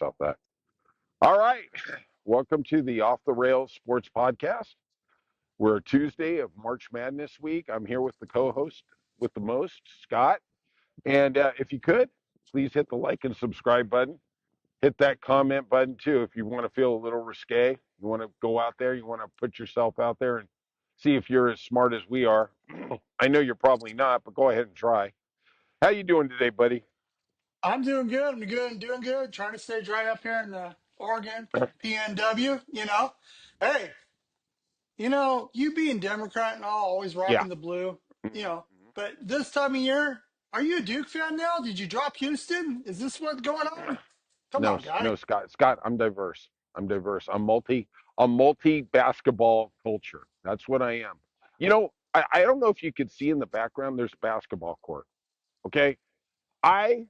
yourself that. All right. Welcome to the Off the Rails Sports Podcast. We're Tuesday of March Madness week. I'm here with the co-host with the most, Scott. And if you could, please hit the like and subscribe button. Hit that comment button too if you want to feel a little risque. You want to go out there. You want to put yourself out there and see if you're as smart as we are. I know you're probably not, but go ahead and try. How you doing today, buddy? I'm doing good. I'm good. Doing good. Trying to stay dry up here in the Oregon PNW. Hey, you being Democrat and all, always Yeah. rocking the blue. You Mhm. know, but this time of year, are you a Duke fan now? Did you drop Houston? Is this what's going on? Come No, on, guy. no, Scott. Scott, I'm diverse. I'm diverse. I'm multi basketball culture. That's what I am. I don't know if you could see in the background. There's a basketball court. Okay, I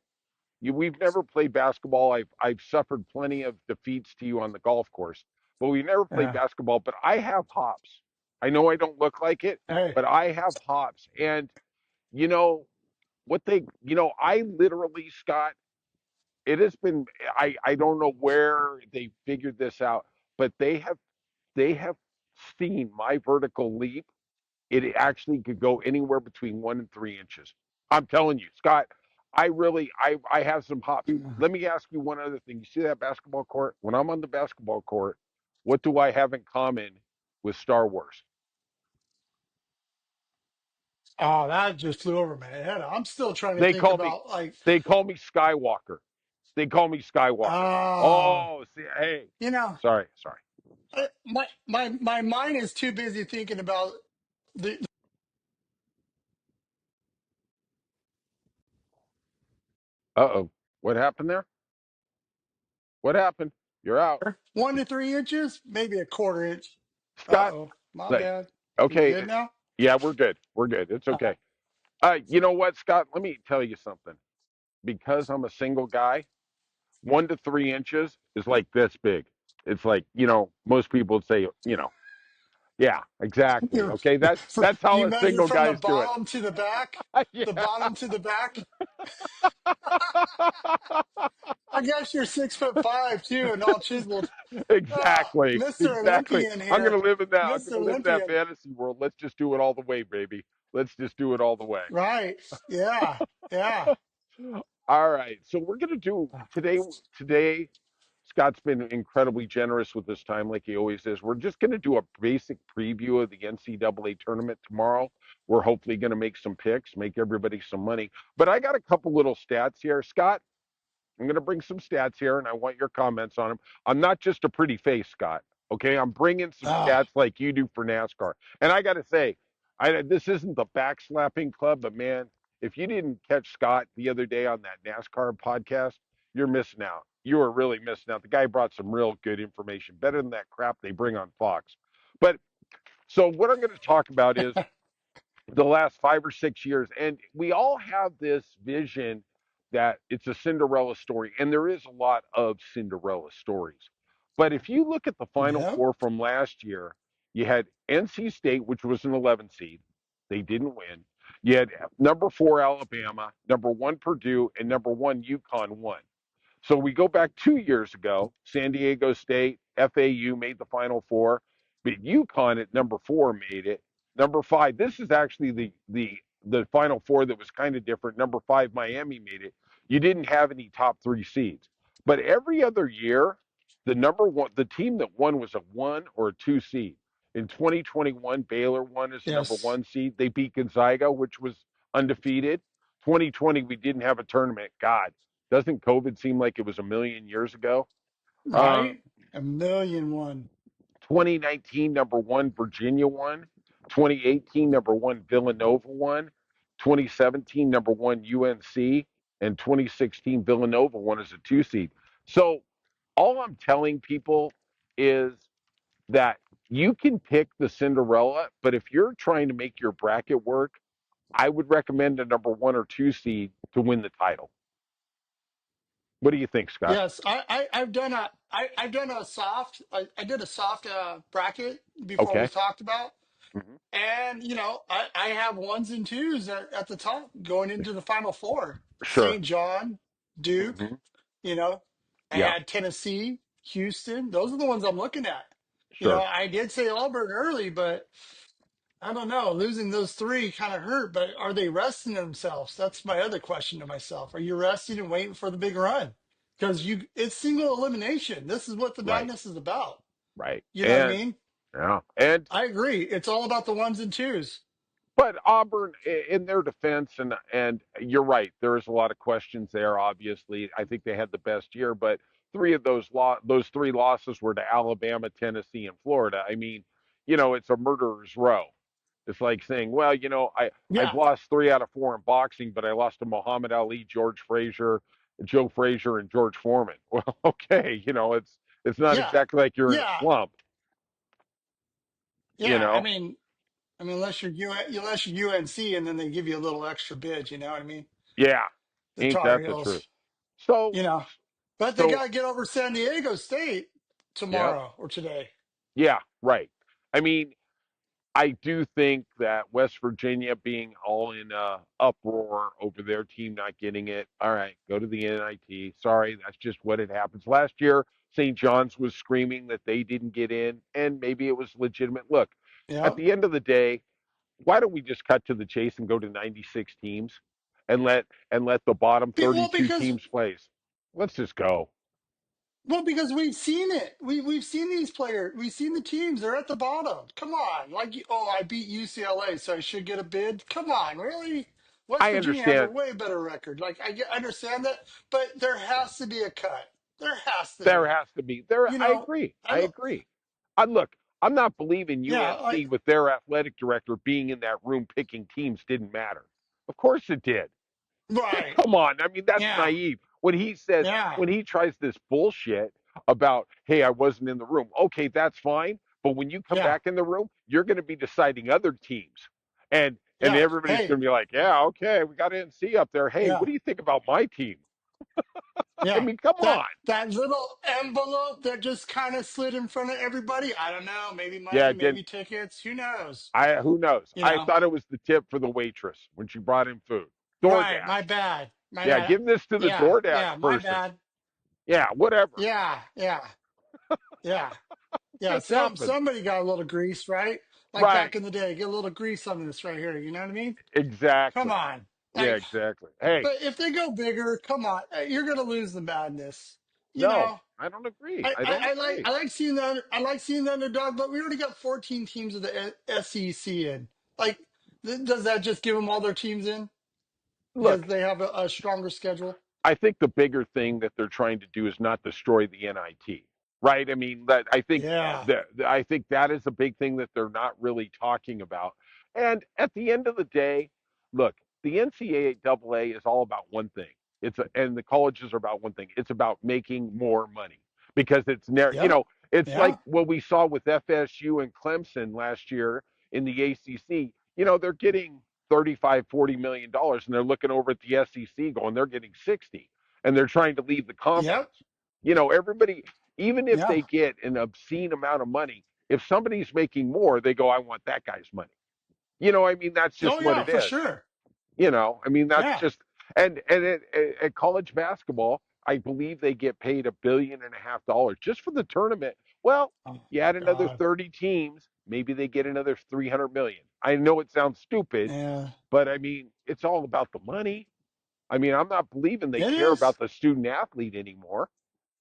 we've never played basketball. I've suffered plenty of defeats to you on the golf course, but we never played Yeah. basketball. But I have hops. I know I don't look like it, Hey. but I have hops. And you know I literally, Scott, it has been, I don't know where they figured this out, but they have seen my vertical leap. It actually could go anywhere between 1 and 3 inches. I'm telling you, Scott, I have some hops. Let me ask you one other thing. You see that basketball court? When I'm on the basketball court, what do I have in common with Star Wars? Oh, that just flew over my head. I'm still trying to They think call me about like, they call me Skywalker. They call me Skywalker. uh, Oh, see, hey. you know, Sorry. my mind is too busy thinking about the Uh-oh. What happened there? What happened? You're out. 1 to 3 inches, maybe a quarter inch. Scott, My like, bad. We okay, good now? yeah, we're good. We're good. It's Uh, okay. You know what, Scott? Let me tell you something. Because I'm a single guy, 1 to 3 inches is like this big. It's like, most people would say, yeah, exactly. you Okay, that's how you us measure single from the guys do it. bottom to the back, the Yeah. bottom to the back. I guess you're 6'5" too, and all chiseled. Exactly. Mr. Exactly. Olympian I'm here, gonna live in that. I'm Mr. gonna live in that Olympian. fantasy world. Let's just do it all the way, baby. Let's just do it all the way. Right? Yeah, yeah. All right. So we're gonna do today. Today, Scott's been incredibly generous with his time, like he always is. We're just gonna do a basic preview of the NCAA tournament tomorrow. We're hopefully gonna make some picks, make everybody some money. But I got a couple little stats here, Scott. I'm going to bring some stats here, and I want your comments on them. I'm not just a pretty face, Scott. Okay, I'm bringing some Ah, stats like you do for NASCAR. And I got to say, this isn't the backslapping club, but man, if you didn't catch Scott the other day on that NASCAR podcast, you're missing out. You are really missing out. The guy brought some real good information, better than that crap they bring on Fox. But so what I'm going to talk about is the last 5 or 6 years. And we all have this vision that it's a Cinderella story, and there is a lot of Cinderella stories. But if you look at the Final yep. Four from last year, you had NC State, which was an 11 seed. They didn't win. You had number 4 Alabama, number 1 Purdue, and number 1 UConn won. So we go back 2 years ago. San Diego State, FAU made the Final Four, but UConn at number 4 made it. Number 5, this is actually the Final Four that was kind of different. Number 5, Miami made it. You didn't have any top 3 seeds, but every other year, the team that won was a 1 or 2 seed. In 2021, Baylor won as the number Yes. 1 seed. They beat Gonzaga, which was undefeated. 2020, we didn't have a tournament. God, doesn't COVID seem like it was a million years ago? Um, Right. A million one. 2019, number 1, Virginia won. 2018, number 1, Villanova won. 2017, number 1, UNC. And 2016, Villanova won as a 2 seed. So all I'm telling people is that you can pick the Cinderella, but if you're trying to make your bracket work, I would recommend a number 1 or 2 seed to win the title. What do you think, Scott? Yes, I've done a soft. I did a soft bracket before we Okay. talked about. Hmm. And I have ones and twos at the top going into the final four. Sure. St. John, Duke, Hmm. you know. I Yeah, had Tennessee, Houston. Those are the ones I'm looking at. sure. I did say Auburn early, but I don't know. Losing those three kind of hurt, but are they resting themselves? That's my other question to myself. Are you resting and waiting for the big run? Because it's single elimination. This is what the Right, madness is about. right. You know what I And mean? yeah, and I agree. It's all about the ones and twos. but Auburn, in their defense, and you're right, there is a lot of questions there. Obviously, I think they had the best year, but three of those three losses were to Alabama, Tennessee, and Florida. I mean, it's a murderer's row. It's like saying, well, I've Yeah, lost 3 out of 4 in boxing, but I lost to Muhammad Ali, George Frazier, Joe Frazier, and George Foreman. Well, okay, it's not yeah, exactly like you're in a yeah, slump, you yeah. I know. mean, unless you're UNC and then they give you a little extra bid. You know what I mean? Yeah, The ain't Tar that the truth? Heels. So, You know, but they so got to get over San Diego State yeah, tomorrow or today. yeah, right. I mean, I do think that West Virginia being all in uproar over their team not getting it. All right, go to the NIT. Sorry, that's just what it happens. Last year, St. John's was screaming that they didn't get in, and maybe it was legitimate. Look, at Yeah. the end of the day, why don't we just cut to the chase and go to 96 teams and let the bottom Well, 32 teams plays? Let's just go. because we've seen it. We've seen these players. We've seen the teams. They're at the bottom. Come on, oh, I beat UCLA, so I should get a bid. Come on, really? West I Virginia has a understand. way better record. I understand that, but there has to be a cut. There has to There be. has to be. There, You I know, agree. I I look. agree. Look, I'm not believing Yeah, UNC with their athletic director being in that room picking teams didn't matter. Of course it did. right. Come on. I mean, that's Yeah, naive. When yeah, he tries this bullshit about, hey, I wasn't in the room. Okay, that's fine. But when you come yeah, back in the room, you're going to be deciding other teams. And yeah. everybody's Hey, going to be like, yeah, okay, we got NC up there. Hey, what yeah. do you think about my team? I Yeah, mean, come that on. that little envelope that just kind of slid in front of everybody. I don't know. Maybe Yeah, money, it didn't. maybe tickets. Who knows? Who knows? You I know. thought it was the tip for the waitress when she brought in food. Right. DoorDash. My bad. My Yeah, bad. give this to the Yeah. DoorDash Yeah. My person. bad. Yeah, whatever. Yeah. Yeah. Yeah. Yeah. Just happened. Somebody got a little grease, right? Like back Right. in the day, get a little grease on this right here. You know what I mean? Come Exactly. on. Yeah, Like, exactly. Hey, but if they go bigger, come on, you're gonna lose the madness. You no, know. I don't agree. I, I I, don't I like agree. I like seeing the I like seeing the underdog, but we already got 14 teams of the SEC in. Like, does that just give them all their teams in because Look, they have a stronger schedule? I think the bigger thing that they're trying to do is not destroy the NIT, right? I mean, that Yeah, I think that is a big thing that they're not really talking about. And at the end of the day, look, the NCAA is all about one thing. And the colleges are about one thing. It's about making more money because yep, it's like yeah, what we saw with FSU and Clemson last year in the ACC. They're getting 35, $40 million, and they're looking over at the SEC going, they're getting 60, and they're trying to leave the yep, conference. Everybody, even if yeah. they get an obscene amount of money, if somebody's making more, they go, I want that guy's money. I mean, that's just Oh what yeah, it for is. sure. I mean, that's Yeah. just, and at college basketball, I believe they get paid $1.5 billion just for the tournament. Well, Oh you add another God. 30 teams, maybe they get another 300 million. I know it sounds stupid, Yeah, but I mean, it's all about the money. I mean, I'm not believing they it care is. about the student athlete anymore.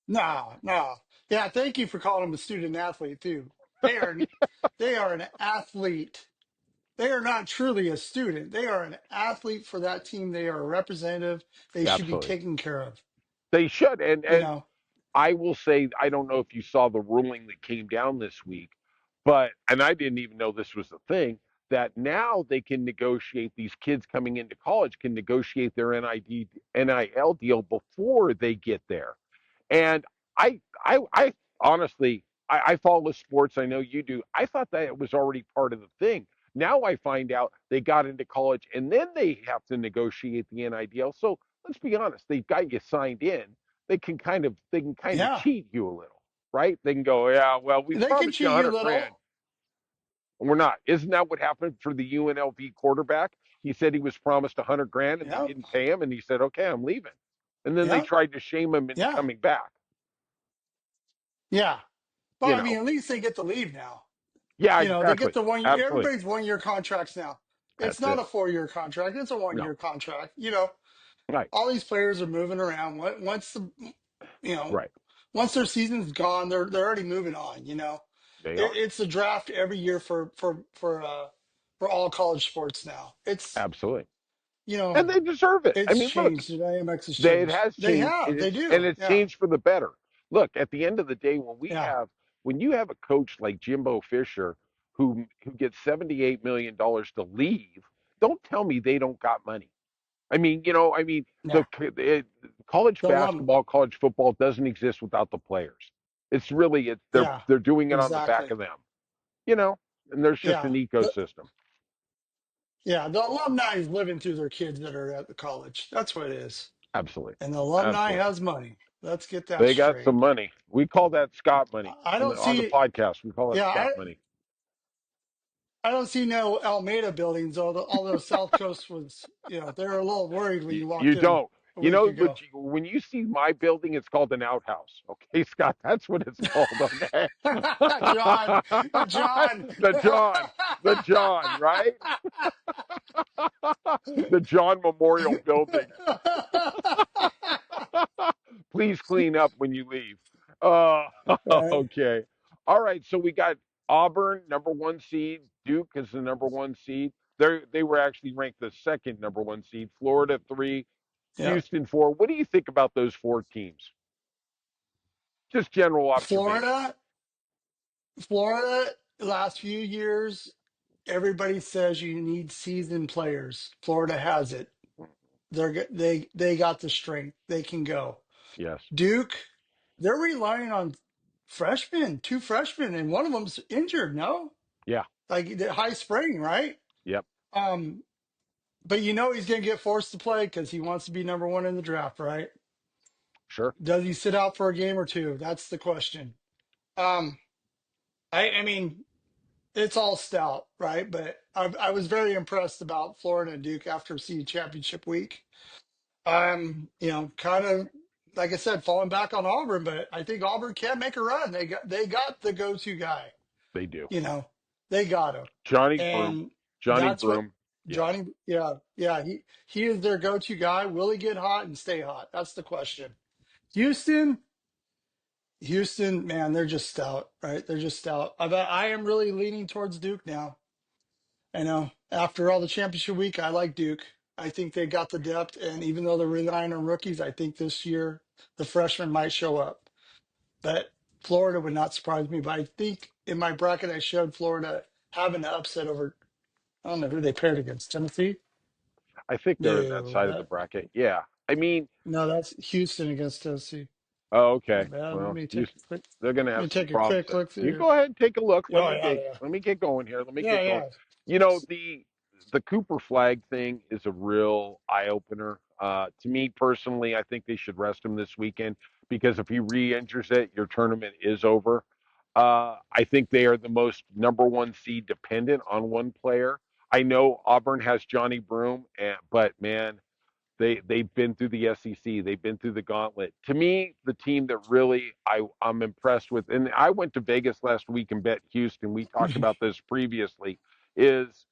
No, no. Yeah, thank you for calling them a student athlete too. They are, they are an athlete. They are not truly a student. They are an athlete for that team. They are a representative. They should be Absolutely. taken care of. They should. And You and know, I will say I don't know if you saw the ruling that came down this week, but and I didn't even know this was a thing that now they can negotiate these kids coming into college can negotiate their NIL deal before they get there. And I honestly, I follow sports. I know you do. I thought that it was already part of the thing. Now I find out they got into college and then they have to negotiate the NIL. So let's be honest, they've got you signed in. They can kind of yeah, cheat you a little, right? They can go, yeah, well, we they can promised you cheat you a 100 grand, little. and we're not. Isn't that what happened for the UNLV quarterback? He said he was promised 100 grand and they Yep, didn't pay him, and he said, okay, I'm leaving. And then they yep, tried to shame him into yeah. coming back. Yeah. But You I mean, know, at least they get to leave now. yeah, They get exactly, the one. absolutely. Everybody's 1 year contracts now. It's That's not it. a 4 year contract. It's a one No, year contract. right, All these players are moving around. You know, right. once their season's gone, they're already moving on. They are It's the draft every year for all college sports now. absolutely, You know, and they deserve it. I it's mean, look, changed. The dynamics has it changed. has They changed, have. and They it's do. Yeah. changed for the better. Look, at the end of the day, Yeah. when you have a coach like Jimbo Fisher who gets $78 million to leave, don't tell me they don't got money. I mean, Yeah. college The alum. basketball, college football doesn't exist without the players. It's really Yeah. they're doing it on the back Exactly. of them, you know, and there's just an Yeah. ecosystem. The alumni is living through their kids that are at the college. That's what it is. Absolutely, And the alumni absolutely. has money. Let's get that They got some straight. money. We call that Scott money I don't on the see. podcast. We call it Yeah, Scott money. I don't see no Almeida buildings. Although South Coast was, they were a little worried when you walked You in don't. a week ago. When you see my building, it's called an outhouse. Okay, Scott, that's what it's called. Okay, John, John. the John, the John, right? The John Memorial Building. Please clean up when you leave. Uh, Right. okay. All right. So we got Auburn, number one seed. Duke is the number one seed. They were actually ranked the second number one seed. Florida three, Yep. Houston four. What do you think about those four teams? Just general observation. Florida, Florida. Last few years, everybody says you need seasoned players. Florida has it. They got the strength. They can go. Yes. Duke, they're relying on freshmen, two freshmen, and one of them's injured. No, Yeah. like the high spring, right? Yep. Um, but he's going to get forced to play because he wants to be number one in the draft, right? Sure. Does he sit out for a game or two? That's the question. Um, I mean, it's all stout, right? But I was very impressed about Florida and Duke after seeing championship week. Kind of like I said, falling back on Auburn, but I think Auburn can make a run. They got the go-to guy. They do. You know, they got him, Johnny Broom. and Johnny that's what Broom. Yes. Johnny. Yeah, yeah. He is their go-to guy. Will he get hot and stay hot? That's the question. Houston, Houston, man, they're just stout, right? They're just stout. I am really leaning towards Duke now. I know. After all the championship week, I like Duke. I think they got the depth, and even though they're relying on rookies, I think this year the freshmen might show up. But Florida would not surprise me. But I think in my bracket, I showed Florida having the upset over. I don't know who they paired against. Tennessee? I think they're in that No, side of the bracket. Yeah. I mean, no, that's Houston against Tennessee. oh, My okay. bad. Well, Let they're going to have me some take a problems quick there. look You through. go ahead and take a look. Oh yeah, yeah, Let me get going here. Let me yeah, get going. yeah. The Cooper flag thing is a real eye opener. To me personally, I think they should rest him this weekend because if he re-injures it, your tournament is over. I think they are the most number one seed dependent on one player. I know Auburn has Johnny Broom, but man, they've been through the SEC. They've been through the gauntlet. To me, the team that really I'm impressed with, and I went to Vegas last week and bet Houston. We talked about this previously. Is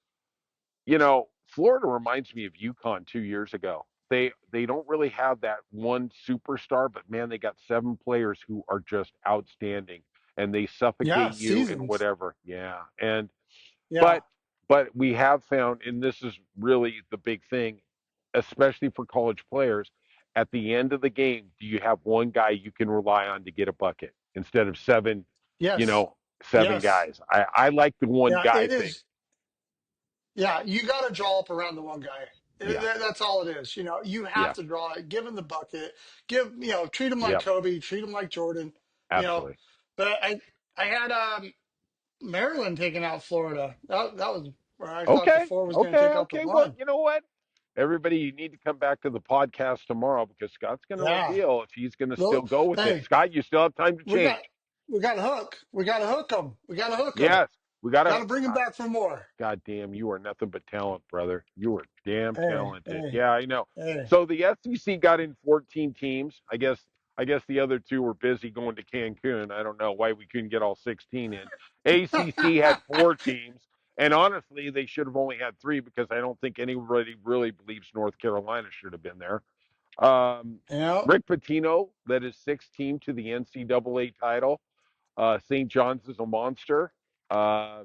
Florida reminds me of UConn 2 years ago. They don't really have that one superstar, but man, they got seven players who are just outstanding, and they Yeah, suffocate you in seasons. whatever. Yeah, and Yeah. but but we have found, and this is really the big thing, especially for college players. At the end of the game, do you have one guy you can rely on to get a bucket instead of seven? You Yes. know, seven Yes. guys. I like the one Yeah. guy It thing. is. Yeah, you got to draw up around the one guy. Yeah, That's all it is. You have yeah, to draw it. Give him the bucket. Treat him like yep, Kobe. Treat him like Jordan. You know, absolutely. but I had Maryland taking out Florida. That was where I thought the Okay, four was going to okay, take out the okay. Well, one. you know what? Everybody, you need to come back to the podcast tomorrow because Scott's going to Yeah. reveal if he's going to still Well, go with it. hey, Scott, you still have time to we got change. we got a hook. We got to hook them. We got to hook them. Yes, we got Got to. to bring them back for more. God damn, you are nothing but talent, brother. You are damn Hey, talented. hey, Yeah, I know. hey. So the SEC got in 14 teams. I guess I guess the other two were busy going to Cancun. I don't know why we couldn't get all 16 in. ACC had four teams, and honestly, they should have only had three because I don't think anybody really believes North Carolina should have been there. Um, Yeah, Rick Pitino led his sixth team to the NCAA title. St. John's is a monster. Uh,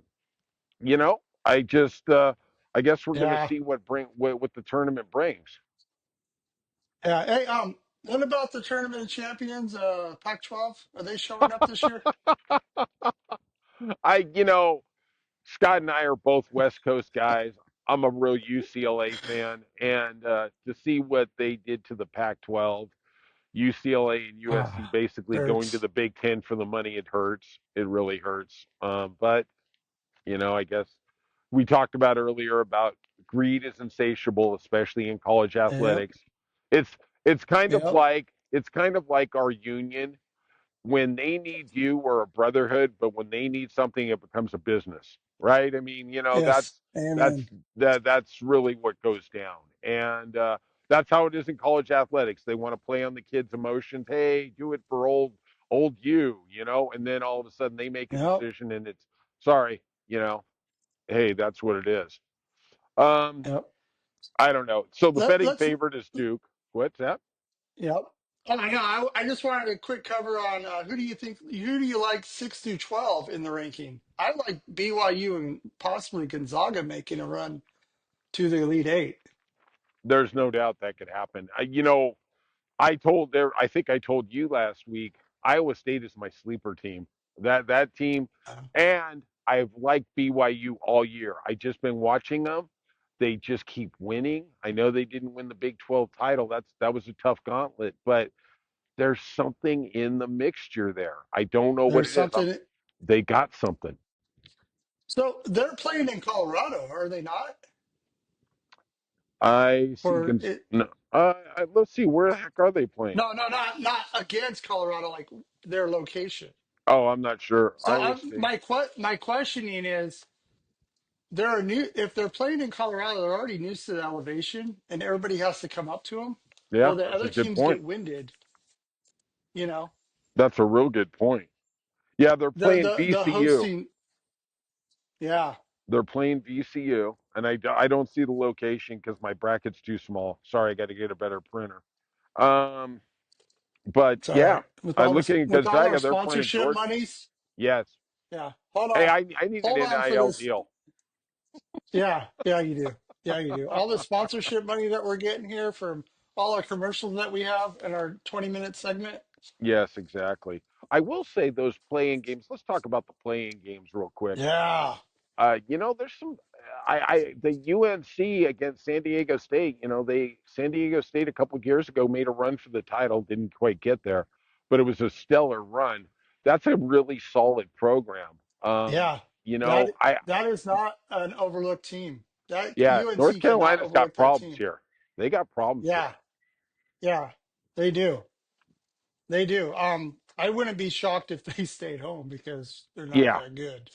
I guess we're going to yeah, see what the tournament brings. yeah. Hey, what about the tournament champions, Pac-12? Are they showing up this year? I, you know, Scott and I are both West Coast guys. I'm a real UCLA fan, and to see what they did to the Pac-12, UCLA and USC Ah, basically going to hurts. the Big Ten for the money, it hurts. It really hurts. But I guess we talked about earlier about greed is insatiable, especially in college Yep, athletics. It's yep, it's kind of like our union. When they need you, we're a brotherhood, but when they need something, it becomes a business, right? I mean, yes, that's amen. that's really what goes down, and that's how it is in college athletics. They want to play on the kids' emotions. Hey, do it for old and then all of a sudden they make a Yep, decision, and it's sorry, hey, that's what it is. Um, yep. I don't know. So the betting Let's, favorite is Duke. What's that? yep. Oh, I know. I just wanted a quick cover on who do you like 6 through 12 in the ranking? I like BYU and possibly Gonzaga making a run to the Elite Eight. There's no doubt that could happen. I think I told you last week, Iowa State is my sleeper team. That team, Uh, and I've liked BYU all year. I just been watching them. They just keep winning. I know they didn't win the Big 12 title. That was a tough gauntlet, but there's something in the mixture there. I don't know what there's it is. something. They got something. So they're playing in Colorado, are they not? I see. For it? No, let's see. Where the heck are they playing? No, no, not against Colorado, like their location. Oh, I'm not sure. So Iowa State. my questioning is, there are new if they're playing in Colorado, they're already used to the elevation, and everybody has to come up to them. Yeah, Well, the that's a other good teams point. get winded. You know, That's a real good point. Yeah, they're playing the VCU. hosting. Yeah, They're playing VCU, and I don't see the location because my bracket's too small. Sorry, I got to get a better printer. Um, but it's all yeah, right with I'm all this looking at with all our Gonzaga. They're playing sponsorship Georgia. monies. Yes. Yeah, Hey, I need an hold on for NIL this. deal. Yeah, yeah, you do. Yeah, you do. All the sponsorship money that we're getting here from all our commercials that we have in our 20-minute segment. Yes, exactly. I will say those playing games. Let's talk about the playing games real quick. Yeah, There's some. The UNC against San Diego State. They San Diego State a couple of years ago made a run for the title, didn't quite get there, but it was a stellar run. That's a really solid program. yeah. That I that is not an overlooked team. That Yeah, North UNC cannot Carolina's got overlook that problems team. here. They got problems here. Yeah, yeah, they do. They do. I wouldn't be shocked if they stayed home because they're not Yeah, that good.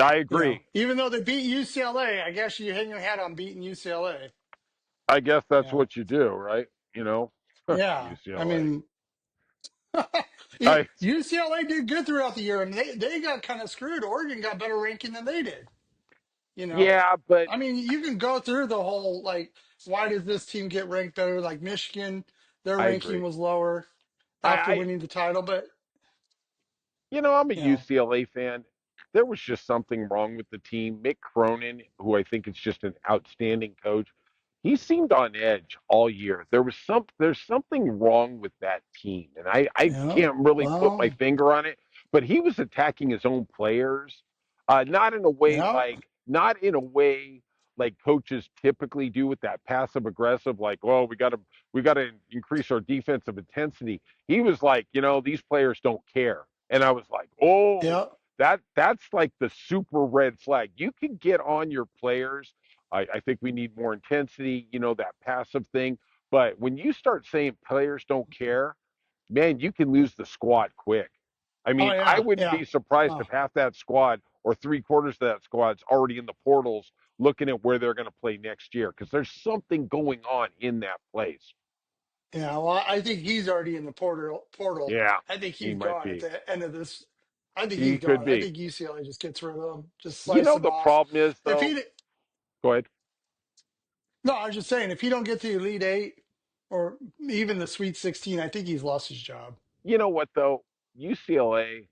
I You know, agree. even though they beat UCLA, I guess you hang your hat on beating UCLA. I guess You that's know, what you do, right? yeah. I UCLA. mean, I UCLA did good throughout the year, and they got kind of screwed. Oregon got better ranking than they did. You know, Yeah, but I mean, you can go through the whole like, why does this team get ranked better? Like Michigan, their I ranking agree. was lower after I winning the title, but I'm a you know, UCLA fan. There was just something wrong with the team. Mick Cronin, who I think is just an outstanding coach, he seemed on edge all year. There's something wrong with that team, and I yeah, can't really put my well, finger on it. But he was attacking his own players, yeah, not in a way like coaches typically do with that passive aggressive, like, oh, we got to increase our defensive intensity. He was like, these players don't care. And I was like, oh, yeah. that's like the super red flag. You can get on your players. I think we need more intensity, that passive thing. But when you start saying players don't care, man, you can lose the squad quick. I Oh mean, I yeah, wouldn't yeah. be surprised Oh, if half that squad or three-quarters of that squad's already in the portals looking at where they're going to play next year because there's something going on in that place. Yeah, well, I think he's already in the portal. Portal. Yeah, I think he he's might gone at be. the end of this. I think he's He could gone. I be. think UCLA just gets rid of him, just You slice know him the off. problem is If though. he, Go ahead. no, I was just saying, if he don't get to the Elite Eight or even the Sweet 16, I think he's lost his job. You know what though? UCLA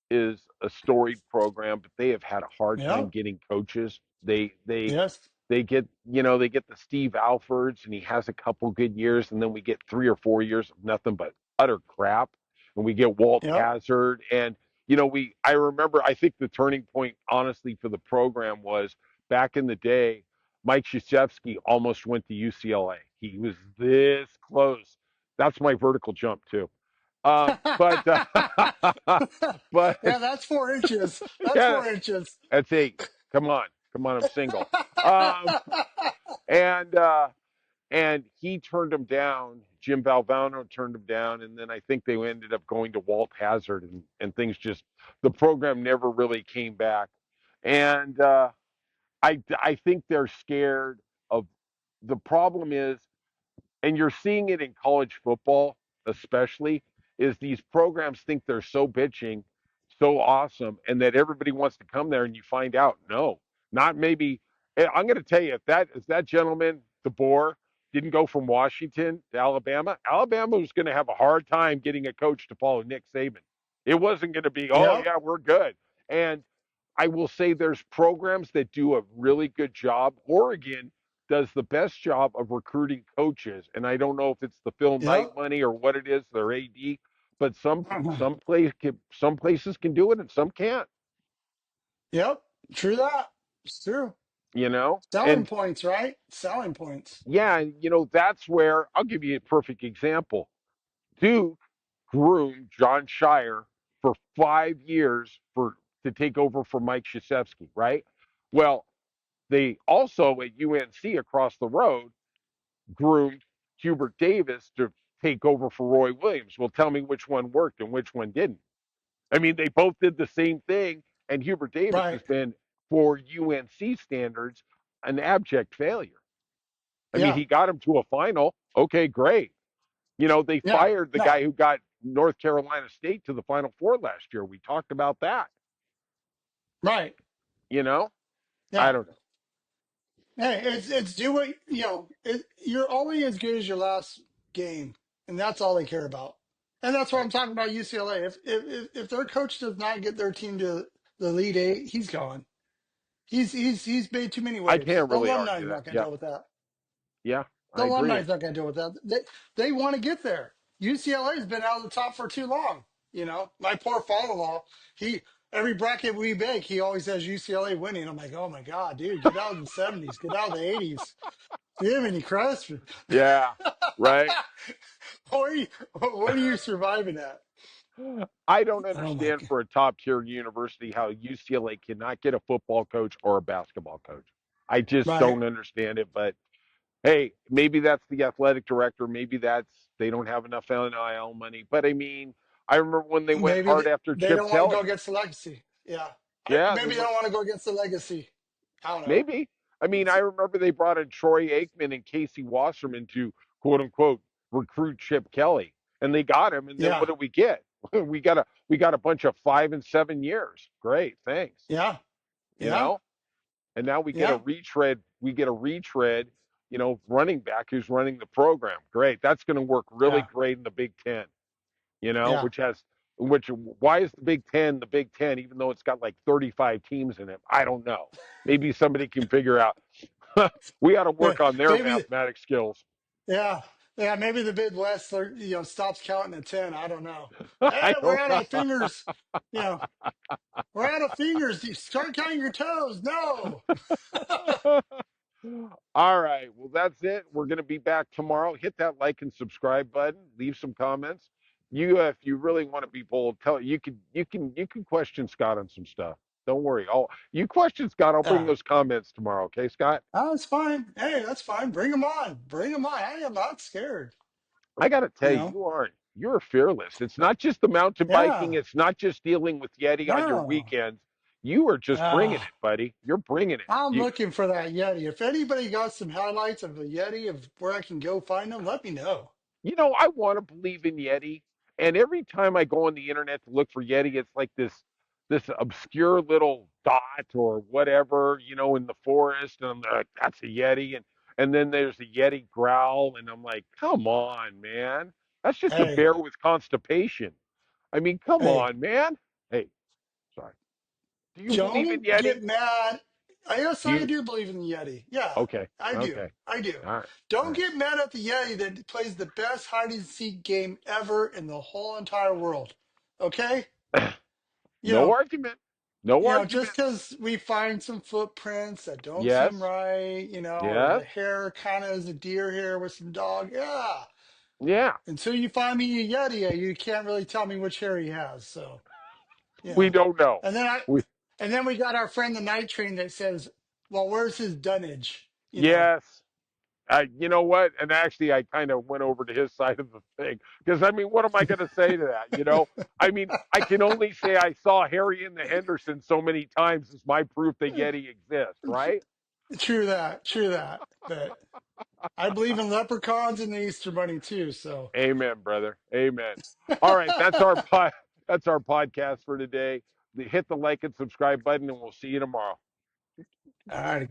is a storied program, but they have had a hard time Yeah. getting coaches. Yes. They get they get the Steve Alfords, and he has a couple good years, and then we get 3 or 4 years of nothing but utter crap, and we get Walt Yep. Hazard, and we I remember I think the turning point honestly for the program was back in the day. Mike Krzyzewski almost went to UCLA. He was this close. That's my vertical jump too. But but Yeah, that's 4 inches. That's yeah, 4 inches. that's 8. Come on, I'm single. Um, and and he turned him down. Jim Valvano turned him down, and then I think they ended up going to Walt Hazard, and things just the program never really came back. And I think they're scared of the problem is and you're seeing it in college football, especially, is these programs think they're so bitching, so awesome, and that everybody wants to come there, and you find out, no, not maybe. I'm going to tell you, if that gentleman, DeBoer, didn't go from Washington to Alabama, Alabama was going to have a hard time getting a coach to follow Nick Saban. It wasn't going to be, oh Yep. yeah, we're good. And I will say there's programs that do a really good job. Oregon does the best job of recruiting coaches, and I don't know if it's the Phil Knight Yep. money or what it is, their AD, but some places can do it and some can't. Yep. True that. It's true. Selling And points, right? Selling points. yeah, and that's where I'll give you a perfect example. Duke groomed John Shire for 5 years to take over for Mike Krzyzewski, right? Well, they also at UNC across the road groomed Hubert Davis to take over for Roy Williams. Well, tell me which one worked and which one didn't. I mean, they both did the same thing, and Hubert Davis Right. has been, for UNC standards, an abject failure. I mean, Yeah. he got him to a final. Okay, great. They Yeah. fired the No. guy who got North Carolina State to the Final Four last year. We talked about that. Right. You know, I Yeah. don't know. Hey, it's do what you're only as good as your last game, and that's all they care about. And that's what I'm talking about UCLA. If their coach does not get their team to the Elite Eight, he's gone. He's made too many I waves. can't The really alumni is argue that. not going to Yeah, deal with that. yeah, The I alumni agree. is not going to deal with that. They want to get there. UCLA has been out of the top for too long. My poor father-in-law, he every bracket we make, he always has UCLA winning. I'm like, oh my god, dude, get out of the '70s, get out of the '80s. Jiminy Crispin. Yeah, right. What are you, what are you surviving at? I don't Oh my understand god. for a top tier university how UCLA cannot get a football coach or a basketball coach. I just Right. don't understand it. But hey, maybe that's the athletic director. Maybe that's they don't have enough NIL money. But I mean, I remember when they went Maybe hard after they Chip don't want to go Kelly. against the legacy. Yeah. Yeah, they Maybe they went don't want to go against the legacy. I don't know. maybe. I mean, I It's- remember they brought in Troy Aikman and Casey Wasserman to quote unquote recruit Chip Kelly, and they got him. And then what yeah. did we get? we got a bunch of 5 and 7 years. Great, thanks. Yeah. You Yeah. know, and now we get a Yeah. retread. We get a retread. Running back who's running the program. Great. That's going to work really Yeah. great in the Big Ten. Yeah. Which why is the Big Ten the Big Ten even though it's got like 35 teams in it? I don't know. Maybe somebody can figure out. We got to work on their Maybe. mathematic skills. Yeah. Yeah. Maybe the Midwest, stops counting at 10. I don't know. Hey, I we're don't. out of fingers. You know, we're out of fingers. You start counting your toes. No. All right. Well, that's it. We're going to be back tomorrow. Hit that like and subscribe button. Leave some comments. If you really want to be bold, you can question Scott on some stuff. Don't worry. You question Scott. I'll bring Yeah. those comments tomorrow. Okay, Scott? Oh, that's fine. Hey, that's fine. Bring them on. Bring them on. I am not scared. I got to tell You you, know? you aren't. You're fearless. It's not just the mountain biking. Yeah. It's not just dealing with Yeti on your No. weekends. You are just bringing Ah, it, buddy. You're bringing it. I'm You looking for that Yeti. If anybody got some highlights of the Yeti of where I can go find them, let me know. I want to believe in Yeti, and every time I go on the internet to look for Yeti, it's like this obscure little dot or whatever, in the forest, and I'm like, that's a Yeti, and then there's a Yeti growl, and I'm like, come on, man, that's just a Hey, bear with constipation. I mean, come hey, on, man. Hey, sorry. Do you believe in don't Yeti? get mad. Yes, Do I you? do believe in the Yeti. Yeah, Okay, I do. okay, I do. all right, all Don't right. get mad at the Yeti that plays the best hide and seek game ever in the whole entire world. Okay? You No know, argument. No just argument. because we find some footprints that don't seem Yes, right, or yes, the hair kind of is a deer hair with some dog. Yeah. yeah. Until you find me a Yeti, you can't really tell me which hair he has. So, We don't know. and then We we got our friend the night train that says, "Well, where's his dunnage?" yes. You know what? And actually, I kind of went over to his side of the thing because I mean, what am I going to say to that? I mean, I can only say I saw Harry and the Henderson so many times as my proof that Yeti exists, right? True that, true that. But I believe in leprechauns and the Easter Bunny too. So, Amen, brother. Amen. All right, that's our podcast for today. Hit the like and subscribe button, and we'll see you tomorrow. all right,